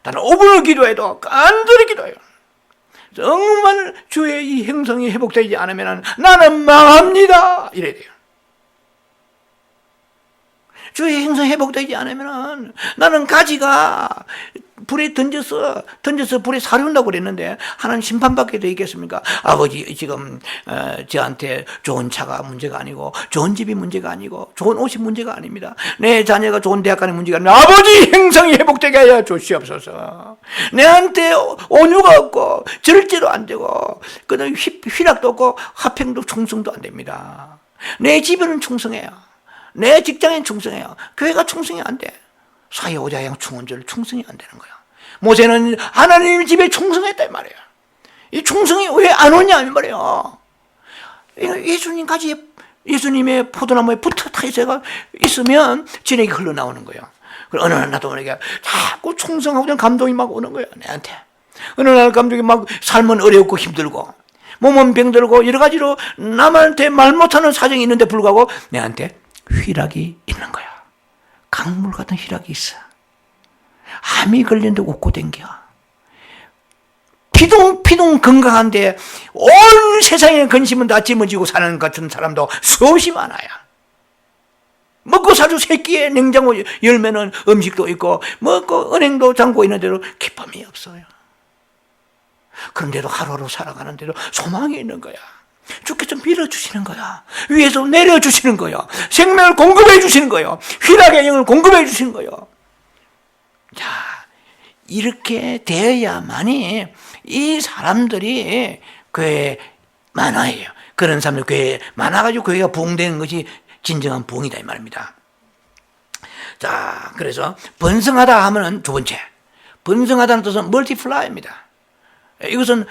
A: 나는 5분을 기도해도 간절히 기도해요. 정말 주의 이 행성이 회복되지 않으면 나는 망합니다, 이래야 돼요. 주의 행성이 회복되지 않으면 나는 가지가 불에 던져서 불에 사려온다고 그랬는데 하나님 심판받게 돼 있겠습니까? 아버지, 지금 저한테 좋은 차가 문제가 아니고 좋은 집이 문제가 아니고 좋은 옷이 문제가 아닙니다. 내 자녀가 좋은 대학 가는 문제가 아니라 아버지 행성이 회복되게 하여 주시옵소서. 내한테 온유가 없고 절제도 안 되고 그다음에 휘락도 없고 화평도 충성도 안 됩니다. 내 집에는 충성해요. 내 직장엔 충성해요. 교회가 충성이 안 돼. 사회오자양 충원절 충성이 안 되는 거야. 모세는 하나님 집에 충성했단 말이에요. 이 충성이 왜 안 오냐 이 말이에요. 예수님의 포도나무에 붙어 있으면 진액이 흘러나오는 거예요. 어느 날 나도 모르게 자꾸 충성하고 감동이 막 오는 거예요, 내한테. 어느 날 감동이 막 삶은 어렵고 힘들고 몸은 병들고 여러 가지로 남한테 말 못하는 사정이 있는데 불구하고 내한테 휘락이 있는 거야. 강물 같은 휘락이 있어. 암이 걸렸는데 웃고 댕겨. 피둥피둥 건강한데 온 세상의 근심은 다 짊어지고 사는 같은 사람도 수없이 많아요. 먹고 살수 새끼에 냉장고 열면은 음식도 있고 먹고 은행도 잠고 있는데도 기쁨이 없어요. 그런데도 하루하루 살아가는데도 소망이 있는 거야. 주께서 밀어주시는 거야. 위에서 내려주시는 거야. 생명을 공급해 주시는 거야. 휘락의 영을 공급해 주시는 거야. 자, 이렇게 되어야만이 이 사람들이 교회에 많아요. 그런 사람들 교회에 많아가지고 교회가 부흥되는 것이 진정한 부흥이다 이 말입니다. 자, 그래서 번성하다 하면은 두 번째, 번성하다는 뜻은 멀티플라이입니다. 이것은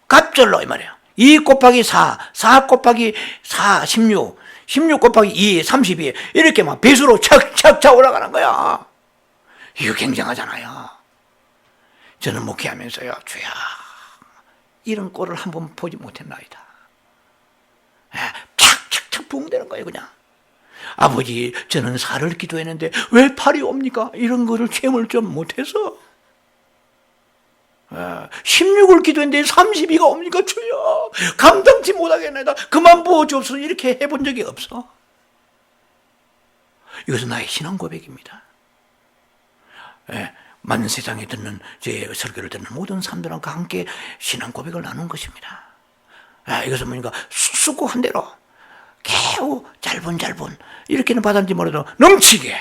A: 갑절로 이 말이에요. 2 곱하기 4, 4 곱하기 4, 16, 16 곱하기 2, 32 이렇게 막 배수로 착착착 올라가는 거야. 이거 굉장하잖아요. 저는 목회하면서요, 주야, 이런 꼴을 한번 보지 못했나이다. 착착착 부흥되는 거예요, 그냥. 아버지, 저는 4를 기도했는데 왜 8이 옵니까? 이런 거를 체험을 좀 못해서. 16을 기도했는데 32가 옵니까? 주여, 감당치 못하겠나이다. 그만 부어주옵소서. 이렇게 해본 적이 없어. 이것은 나의 신앙 고백입니다. 많은 세상에 듣는 제 설교를 듣는 모든 사람들과 함께 신앙 고백을 나눈 것입니다. 이것은 뭐니까 쑥쑥한 대로 겨우 짧은 이렇게는 받았는지 몰라도 넘치게,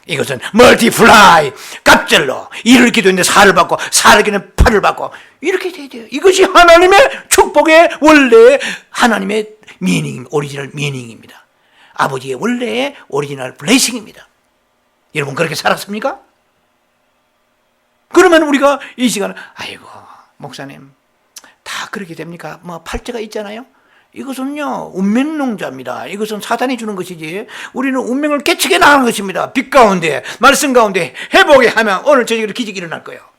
A: 이것은 멀티플라이, 갑절로 1을 기도했는데 4를 받고 4를 기도했는데 8을 받고 이렇게 돼야 돼요. 이것이 하나님의 축복의 원래 하나님의 미닝, 오리지널 미닝입니다. 아버지의 원래의 오리지널 블레싱입니다. 여러분 그렇게 살았습니까? 그러면 우리가 이 시간에 아이고 목사님 다 그렇게 됩니까? 뭐 팔자가 있잖아요. 이것은요 운명농자입니다. 이것은 사단이 주는 것이지 우리는 운명을 깨치게 나가는 것입니다. 빛 가운데 말씀 가운데 회복에 하면 오늘 저녁에 기적이 일어날 거예요.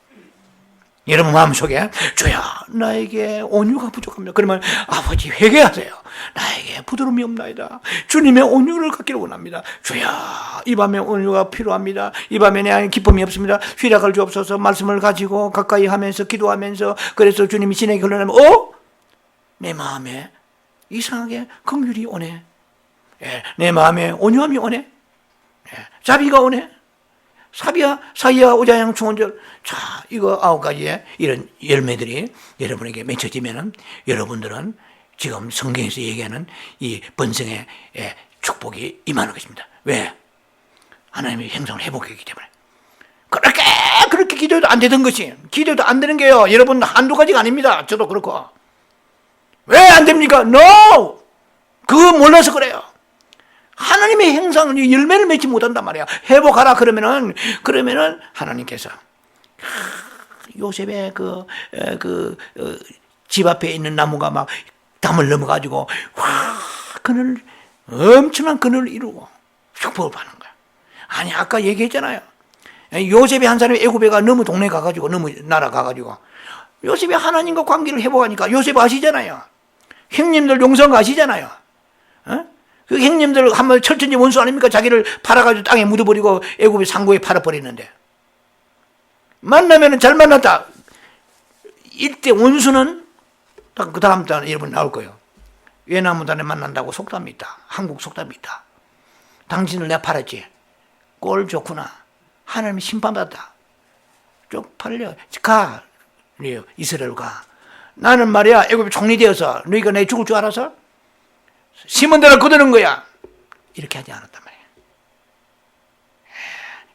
A: 여러분 마음속에 주야 나에게 온유가 부족합니다. 그러면 아버지 회개하세요. 나에게 부드러움이 없나이다. 주님의 온유를 갖기를 원합니다. 주야 이 밤에 온유가 필요합니다. 이 밤에 내 안에 기쁨이 없습니다. 휘락을 주옵소서. 말씀을 가지고 가까이 하면서 기도하면서 그래서 주님이 진에게 흘러나면 내 마음에 이상하게 긍휼이 오네. 내 마음에 온유함이 오네. 자비가 오네. 사이야 오자양 충원절. 자, 이거 9가지의 이런 열매들이 여러분에게 맺혀지면은 여러분들은 지금 성경에서 얘기하는 이 번성의 축복이 임하는 것입니다. 왜? 하나님의 형상을 회복했기 때문에. 그렇게 기도해도 안 되던 것이, 기도해도 안 되는 게요, 여러분 한두 가지가 아닙니다. 저도 그렇고. 왜 안 됩니까? No! 그거 몰라서 그래요. 하나님의 행상은 열매를 맺지 못한단 말이야. 회복하라 그러면은 하나님께서 요셉의 집 앞에 있는 나무가 막 담을 넘어가지고 엄청난 그늘을 이루고 축복을 받는 거야. 아니, 아까 얘기했잖아요. 요셉이 한 사람이 애굽에가 너무 동네 가가지고, 너무 나라 가가지고, 요셉이 하나님과 관계를 회복하니까 요셉 아시잖아요. 형님들 용서한 거 아시잖아요. 어? 그 형님들 한번 철천지 원수 아닙니까? 자기를 팔아가지고 땅에 묻어버리고 애굽의 상고에 팔아버리는데. 만나면은 잘 만났다. 이때 원수는 그 다음 달 여러분 나올 거예요. 외나무단에 만난다고 속담이 있다. 한국 속담이 있다. 당신을 내가 팔았지. 꼴 좋구나. 하나님이 심판받았다. 쪽팔려. 가. 이스라엘 가. 나는 말이야 애굽에 총리 되어서 너희가 내 죽을 줄 알아서 심은 대로 거두는 거야. 이렇게 하지 않았단 말이야.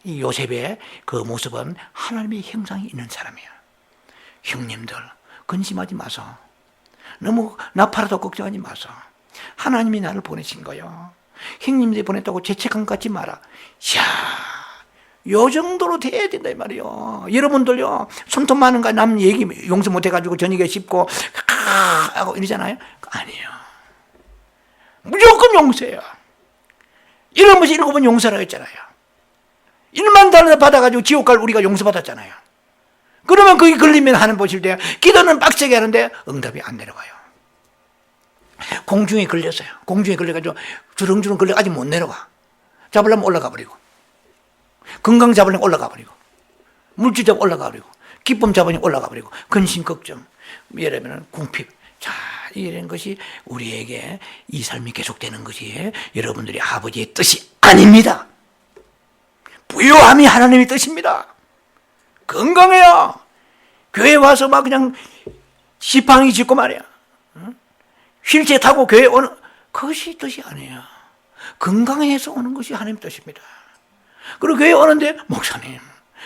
A: 이 요셉의 그 모습은 하나님의 형상이 있는 사람이야. 형님들 근심하지 마소. 너무 나 팔아도 걱정하지 마소. 하나님이 나를 보내신 거요. 형님들이 보냈다고 죄책감 갖지 마라. 이야, 요 정도로 돼야 된다 이 말이요. 여러분들요 손톱 많은가 남 얘기 용서 못해가지고 저녁에 씹고 하고 이러잖아요. 아니에요. 무조건 용서해요. 이런 것이 7번 용서라고 했잖아요. 1만 달러 받아가지고 지옥 갈 우리가 용서받았잖아요. 그러면 거기 걸리면 하는 보실 때 기도는 빡세게 하는데 응답이 안 내려가요. 공중에 걸렸어요. 공중에 걸려가지고 주렁주렁 걸려 아직 못 내려가. 잡으려면 올라가 버리고, 건강 잡으려면 올라가 버리고, 물질 잡으면 올라가 버리고, 기쁨 잡으면 올라가 버리고, 근심 걱정, 예를 들면 궁핍. 자, 이런 것이 우리에게 이 삶이 계속되는 것이 여러분들이 아버지의 뜻이 아닙니다. 부요함이 하나님의 뜻입니다. 건강해요. 교회 와서 막 그냥 지팡이 짚고 말이야. 휠체어 타고 교회 오는 그것이 뜻이 아니에요. 건강해서 오는 것이 하나님의 뜻입니다. 그리고 교회 오는데 목사님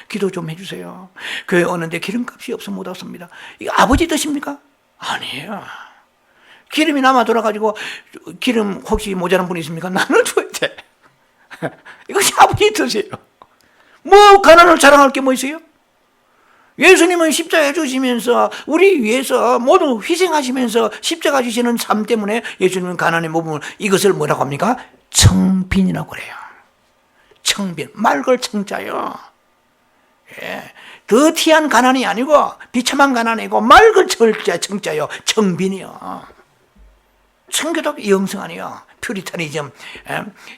A: 기도 좀 해주세요. 교회 오는데 기름값이 없어 못 왔습니다. 이거 아버지 뜻입니까? 아니에요. 기름이 남아 돌아가지고 기름 혹시 모자란 분 있습니까? 나눠줘야 돼. 이것이 아버지 뜻이에요. 뭐 가난을 자랑할 게 뭐 있어요? 예수님은 십자가 주시면서 우리 위해서 모두 희생하시면서 십자가 주시는 삶 때문에 예수님은 가난의 모범을 이것을 뭐라고 합니까? 청빈이라고 그래요. 청빈, 맑을 청자요. 예, 더티한 가난이 아니고 비참한 가난이고 맑을 청자요. 청빈이요. 청교도 영성 아니요. 퓨리타니즘,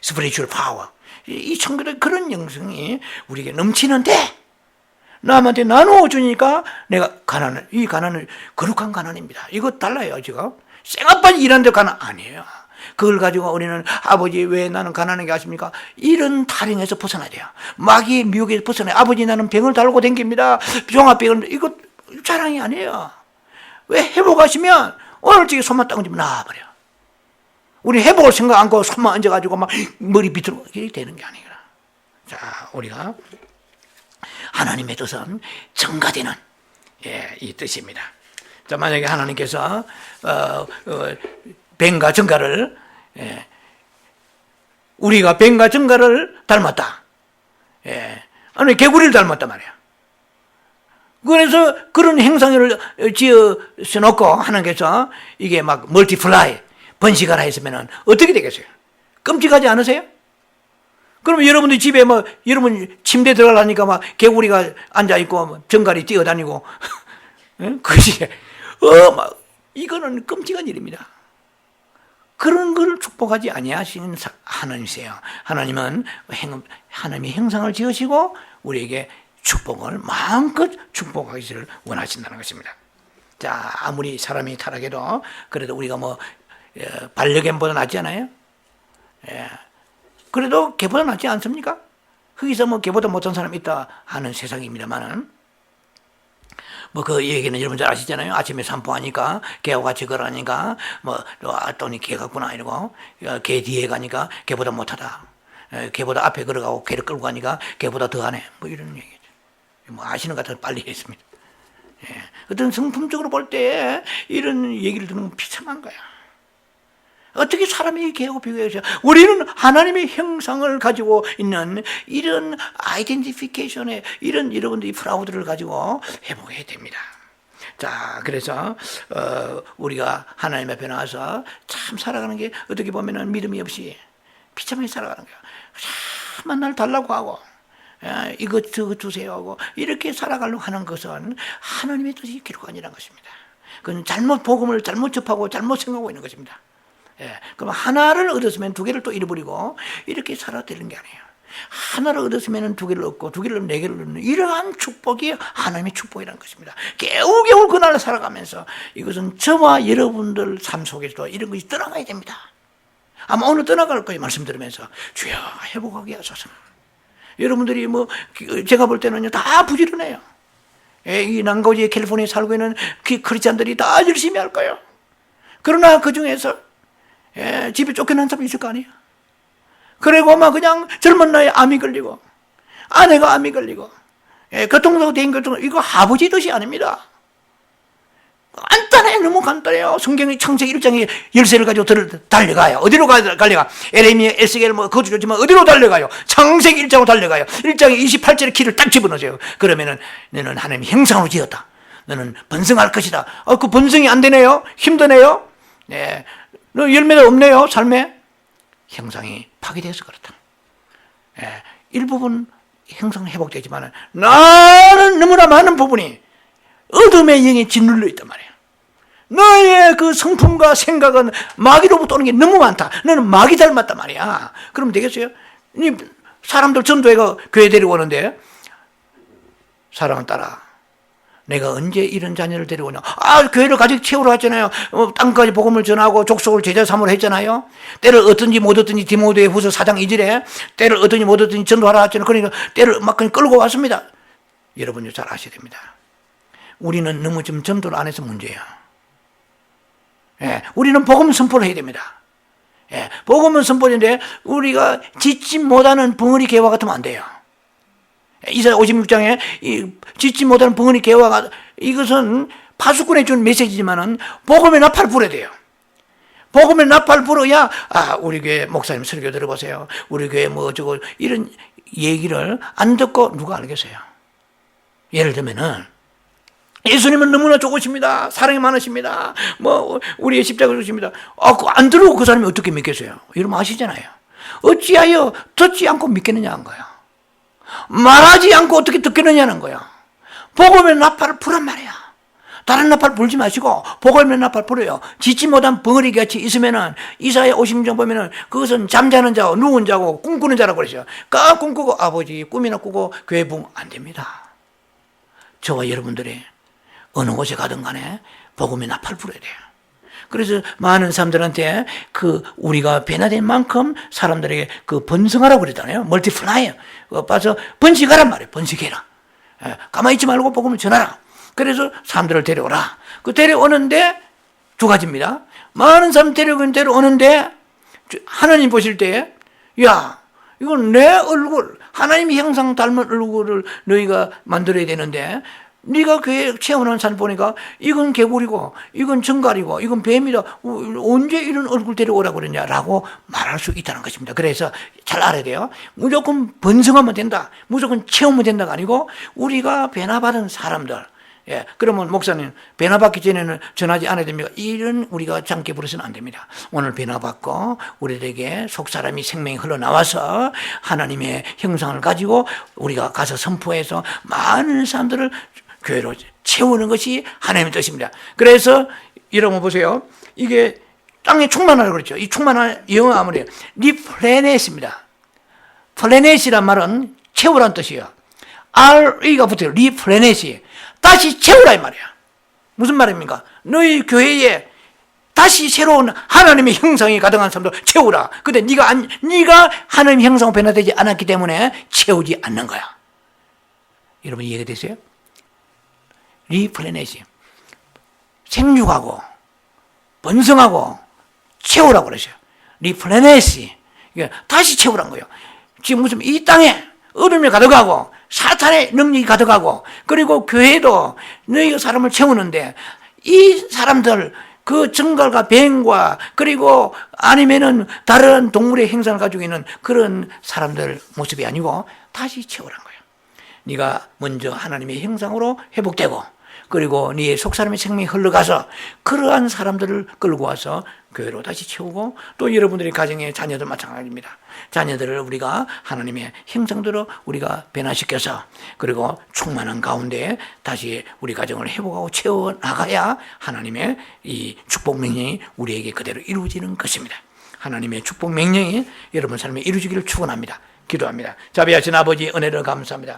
A: 스피리추얼 파워. 이 청교도 그런 영성이 우리에게 넘치는데 남한테 나누어 주니까 내가 이 가난은 거룩한 가난입니다. 이거 달라요, 지금. 생아빠지 일하는데 가난 아니에요. 그걸 가지고 우리는 아버지 왜 나는 가난하게 하십니까? 이런 타령에서 벗어나야 돼요. 마귀의 미혹에서 벗어나야. 아버지 나는 병을 달고 댕깁니다. 종합병을. 이거 자랑이 아니에요. 왜 회복하시면 오늘 저기 손만 딱 얹으면 나와버려. 우리 회복을 생각 않고 손만 얹어가지고 막 머리 비틀고 이렇게 되는 게 아니라. 자, 우리가 하나님의 뜻은 증가되는 이 뜻입니다. 자, 만약에 하나님께서 뱀과 정갈을 우리가 뱀과 정갈을 닮았다. 아니 개구리를 닮았단 말이야. 그래서 그런 행상을 지어 놓고 하나님께서 이게 막 멀티플라이 번식하라 했으면 어떻게 되겠어요? 끔찍하지 않으세요? 그러면 여러분들 집에 뭐 여러분 침대 들어가려니까 막 개구리가 앉아 있고 정갈이 뛰어다니고 그지? 막 이거는 끔찍한 일입니다. 그런 걸 축복하지 아니하시는 하나님이세요. 하나님은 하나님의 형상을 지으시고 우리에게 축복을 마음껏 축복하기를 원하신다는 것입니다. 자, 아무리 사람이 타락해도 그래도 우리가 뭐 반려견보다 낫지 않아요? 그래도 개보다 낫지 않습니까? 거기서 뭐 개보다 못한 사람이 있다 하는 세상입니다만은 뭐 그 얘기는 여러분 잘 아시잖아요. 아침에 산보하니까 개하고 같이 걸으니까 뭐 또니 개 같구나 이러고 개 뒤에 가니까 개보다 못하다. 개보다 앞에 걸어가고 개를 끌고 가니까 개보다 더하네. 뭐 이런 얘기죠. 뭐 아시는 것 같아서 빨리 했습니다. 어떤 성품적으로 볼 때 이런 얘기를 듣는 건 비참한 거야. 어떻게 사람이 개하고 비교해서 우리는 하나님의 형상을 가지고 있는 이런 아이덴티피케이션의 이런 여러분들이 프라우드를 가지고 회복해야 됩니다. 자, 그래서 우리가 하나님 앞에 나와서 참 살아가는 게 어떻게 보면은 믿음이 없이 비참하게 살아가는 거야. 맨날 달라고 하고 이것 저것 주세요 하고 이렇게 살아가려고 하는 것은 하나님의 뜻이 기록 아니라는 것입니다. 그건 잘못 복음을 잘못 접하고 잘못 생각하고 있는 것입니다. 그럼 하나를 얻었으면 두 개를 또 잃어버리고 이렇게 살아야 되는 게 아니에요. 하나를 얻었으면 두 개를 얻고 두 개를 얻으면 네 개를 얻는 이러한 축복이 하나님의 축복이라는 것입니다. 겨우겨우 그날을 살아가면서 이것은 저와 여러분들 삶 속에서도 이런 것이 떠나가야 됩니다. 아마 오늘 떠나갈 거예요. 말씀드리면서 주여 회복하게 하소서. 여러분들이 제가 볼 때는요 다 부지런해요. 이 난가우지의 캘리포니아에 살고 있는 크리스찬들이 다 열심히 할 거예요. 그러나 그 중에서 집에 쫓겨난 사람이 있을 거 아니에요. 그리고 막 그냥 젊은 나이에 암이 걸리고 아내가 암이 걸리고 교통사고 대인 교통사고 이거 아버지 뜻이 아닙니다. 간단해요. 너무 간단해요. 성경의 창세기 1장에 열쇠를 가지고 달려가요. 어디로 달려가? 에레미야, 에스겔 그것도 좋지만 어디로 달려가요? 창세기 1장으로 달려가요. 1장에 28절에 키를 딱 집어넣으세요. 그러면은 너는 하나님의 형상으로 지었다. 너는 번성할 것이다. 그 번성이 안 되네요. 힘드네요. 너 열매가 없네요. 삶에. 형상이 파괴돼서 그렇다. 일부분 형상은 회복되지만 나는 너무나 많은 부분이 어둠의 영에 짓눌려 있단 말이야. 너의 그 성품과 생각은 마귀로부터 오는 게 너무 많다. 너는 마귀 닮았단 말이야. 그럼 되겠어요? 사람들 전도회가 교회 데리고오는데 사랑을 따라 내가 언제 이런 자녀를 데려오냐. 교회를 가지고 채우러 갔잖아요. 땅까지 복음을 전하고 족속을 제자 삼으로 했잖아요. 때를 얻든지 못 얻든지 디모데 후서 4장 2절에 때를 얻든지 못 얻든지 전도하라 했잖아요. 그러니까 때를 막 그냥 끌고 왔습니다. 여러분도 잘 아셔야 됩니다. 우리는 너무 좀 전도를 안 해서 문제예요. 우리는 복음 선포를 해야 됩니다. 복음은 선포인데 우리가 짓지 못하는 벙어리 개와 같으면 안 돼요. 이사야 56장에 짓지 못하는 벙어리 개와 이것은 파수꾼에 준 메시지지만은 복음의 나팔 불어야 돼요. 복음의 나팔 불어야 우리 교회 목사님 설교 들어보세요. 우리 교회 저거 이런 얘기를 안 듣고 누가 알겠어요. 예를 들면은 예수님은 너무나 좋으십니다. 사랑이 많으십니다. 우리의 십자가 주십니다. 안 들고 그 사람이 어떻게 믿겠어요? 이러면 아시잖아요. 어찌하여 듣지 않고 믿겠느냐는 거예요. 말하지 않고 어떻게 듣겠느냐는 거예요. 복음의 나팔을 불란 말이야. 다른 나팔 불지 마시고 복음의 나팔 불어요. 짓지 못한 벙어리 같이 있으면은 이사야 50장 보면은 그것은 잠자는 자고 누운 자고 꿈꾸는 자라고 그러죠. 꿈꾸고 아버지 꿈이나 꾸고 교회 부흥 안 됩니다. 저와 여러분들이 어느 곳에 가든 간에 복음의 나팔 불어야 돼요. 그래서 많은 사람들한테 우리가 변화된 만큼 사람들에게 번성하라고 그러잖아요. 멀티플라이. 봐서 번식하란 말이에요. 번식해라. 가만히 있지 말고 복음을 전하라. 그래서 사람들을 데려오라. 데려오는데 두 가지입니다. 많은 사람 데려오는데 하나님 보실 때 이건 내 얼굴, 하나님의 형상 닮은 얼굴을 너희가 만들어야 되는데 네가 교회 채워놓은 사람 보니까 이건 개구리고 이건 정갈이고 이건 뱀이다. 언제 이런 얼굴 데려오라고 그러냐라고 말할 수 있다는 것입니다. 그래서 잘 알아야 돼요. 무조건 번성하면 된다. 무조건 채우면 된다가 아니고 우리가 변화받은 사람들. 그러면 목사님 변화받기 전에는 전하지 않아야 됩니까? 이런 우리가 장기 부려서는 안 됩니다. 오늘 변화받고 우리에게 속사람이 생명이 흘러나와서 하나님의 형상을 가지고 우리가 가서 선포해서 많은 사람들을 교회로 채우는 것이 하나님의 뜻입니다. 그래서 여러분 보세요. 이게 땅에 충만하라고 그랬죠. 이 충만한 영어 아무래요. 리플레넷입니다. 플래넷이란 말은 채우라는 뜻이에요. RE가 붙어요. 리플레넷이. 다시 채우라 이 말이야. 무슨 말입니까? 너희 교회에 다시 새로운 하나님의 형상이 가득한 사람도 채우라. 근데 네가 하나님의 형상으로 변화되지 않았기 때문에 채우지 않는 거야. 여러분 이해가 되세요? 리플레넷이 생육하고 번성하고 채우라고 그러죠. 리플레넷이 다시 채우라는 거예요. 지금 무슨 이 땅에 어둠이 가득하고 사탄의 능력이 가득하고 그리고 교회도 너희가 사람을 채우는데 이 사람들 그 정갈과 뱀과 그리고 아니면은 다른 동물의 형상을 가지고 있는 그런 사람들 모습이 아니고 다시 채우라는 거예요. 네가 먼저 하나님의 형상으로 회복되고 그리고 네 속사람의 생명이 흘러가서 그러한 사람들을 끌고 와서 교회로 다시 채우고, 또 여러분들의 가정의 자녀도 마찬가지입니다. 자녀들을 우리가 하나님의 형상대로 우리가 변화시켜서 그리고 충만한 가운데 다시 우리 가정을 회복하고 채워나가야 하나님의 이 축복 명령이 우리에게 그대로 이루어지는 것입니다. 하나님의 축복 명령이 여러분 삶에 이루어지기를 축원합니다. 기도합니다. 자비하신 아버지, 은혜를 감사합니다.